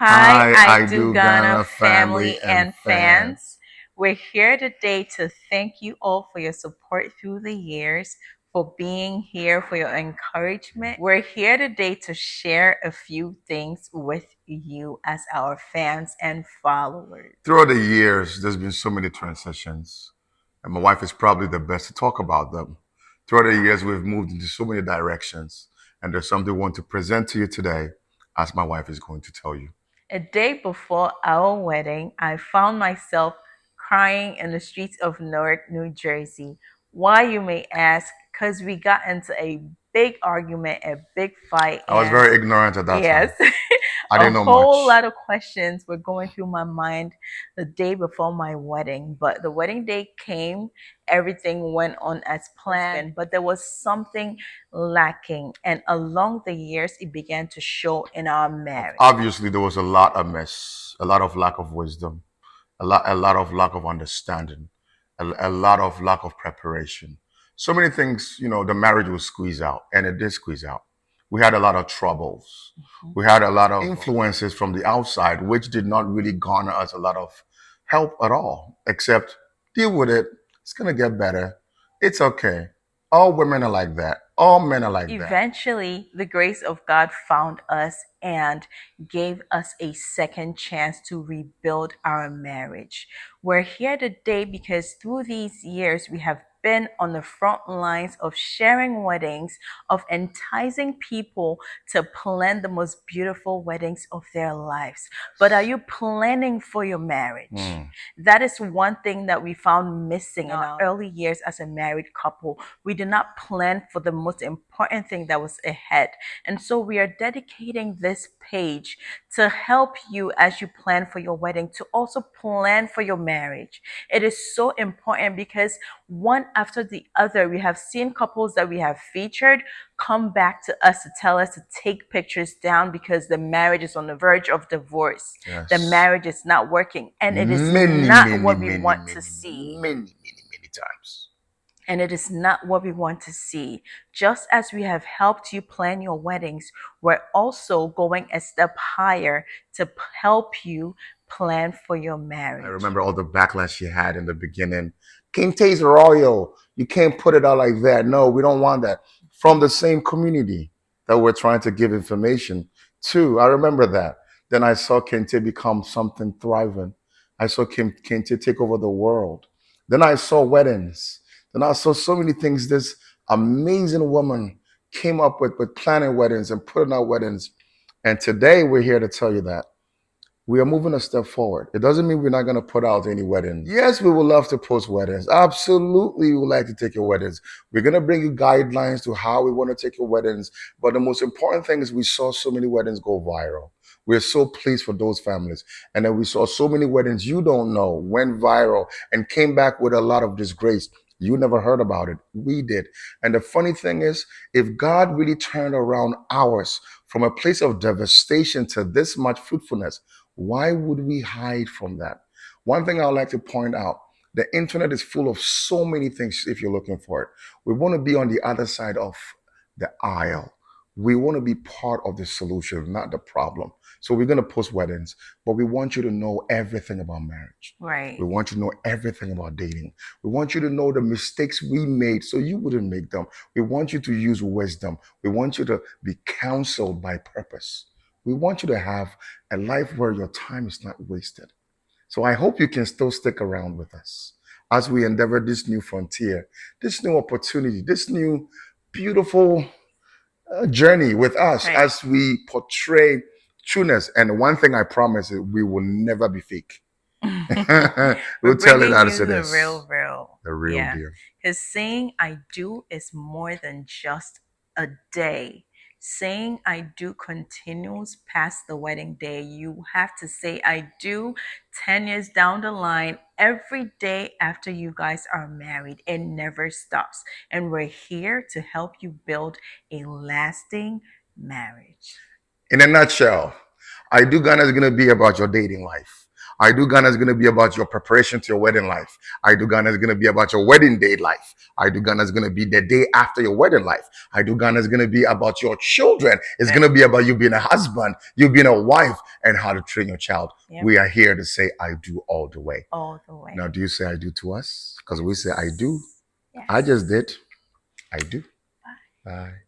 Hi, Hi, I I do do Ghana Ghana family family and and fans. fans. We're here today to thank you all for your support through the years, for being here, for your encouragement. We're here today to share a few things with you as our fans and followers. Throughout the years, there's been so many transitions, and my wife is probably the best to talk about them. Throughout the years, we've moved into so many directions, and there's something we want to present to you today, as my wife is going to tell you. A day before our wedding, I found myself crying in the streets of Newark, New Jersey. Why, you may ask? Because we got into a big argument, a big fight, I was and very ignorant at that yes, time. I a didn't know whole much. lot of questions were going through my mind the day before my wedding. But the wedding day came, everything went on as planned, but there was something lacking. And along the years, it began to show in our marriage. Obviously, there was a lot of mess, a lot of lack of wisdom, a lot of lack of understanding, a lot of lack of preparation. So many things, the marriage will squeeze out, and it did squeeze out. We had a lot of troubles. Mhm. We had a lot of influences from the outside, which did not really garner us a lot of help at all, except deal with it. It's going to get better. It's okay. All women are like that. All men are like that. Eventually, the grace of God found us and gave us a second chance to rebuild our marriage. We're here today because through these years, we have been on the front lines of sharing weddings, of enticing people to plan the most beautiful weddings of their lives. But are you planning for your marriage? Hmm. That is one thing that we found missing in our early years as a married couple. We did not plan for the most important thing that was ahead. And so we are dedicating this page to help you as you plan for your wedding, to also plan for your marriage. It is so important because one after the other, we have seen couples that we have featured come back to us to tell us to take pictures down because the marriage is on the verge of divorce. The Yes. marriage is not working, and it is Many, not many, what we many, want to many, see. many times. And it is not what we want to see. Just as we have helped you plan your weddings, we're also going a step higher to help you plan for your I marriage. remember all the backlash you had in the beginning. Kinte's royal. You can't put it out like that. No, we don't want that. From the same community that we're trying to give information to. I remember that. Then I saw Kente become something thriving. I saw Kente take over the world. Then I saw weddings. Then I saw so many things this amazing woman came up with planning weddings and putting out weddings. And today we're here to tell you that we are moving a step forward. It doesn't mean we're not going to put out any weddings. Yes, we would love to post weddings. Absolutely, we would like to take your weddings. We're going to bring you guidelines to how we want to take your weddings. But the most important thing is we saw so many weddings go viral. We're so pleased for those families. And then we saw so many weddings you don't know went viral and came back with a lot of disgrace. You never heard about it. We did. And the funny thing is, if God really turned around ours from a place of devastation to this much fruitfulness, why would we hide from that? One thing I would like to point out, the internet is full of so many things if you're looking for it. We want to be on the other side of the aisle. We want to be part of the solution, not the problem. So we're going to post weddings, but we want you to know everything about marriage. Right. We want you to know everything about dating. We want you to know the mistakes we made so you wouldn't make them. We want you to use wisdom. We want you to be counseled by purpose. We want you to have a life where your time is not wasted. So I hope you can still stick around with us as we endeavor this new frontier, this new opportunity, this new beautiful journey with us Right. as we portray trueness. And one thing I promise is we will never be fake. We're We'll tell it bringing as you it the is. real. The real Yeah. deal. Because saying I do is more than just a day. Saying I do continues past the wedding day. You have to say I do 10 years down the line, every day after you guys are married. It never stops. And we're here to help you build a lasting marriage. In a nutshell, I do Ghana is going to be about your dating life. I do Ghana is going to be about your preparation to your wedding life. I do Ghana is going to be about your wedding day life. I do Ghana is going to be the day after your wedding life. I do Ghana is going to be about your children. It's going to be about you being a husband, you being a wife, and how to train your child. Yep. We are here to say, I do all the way. All the way. Now, do you say I do to us? Because we say I do. Yes. I just did. I do. Bye.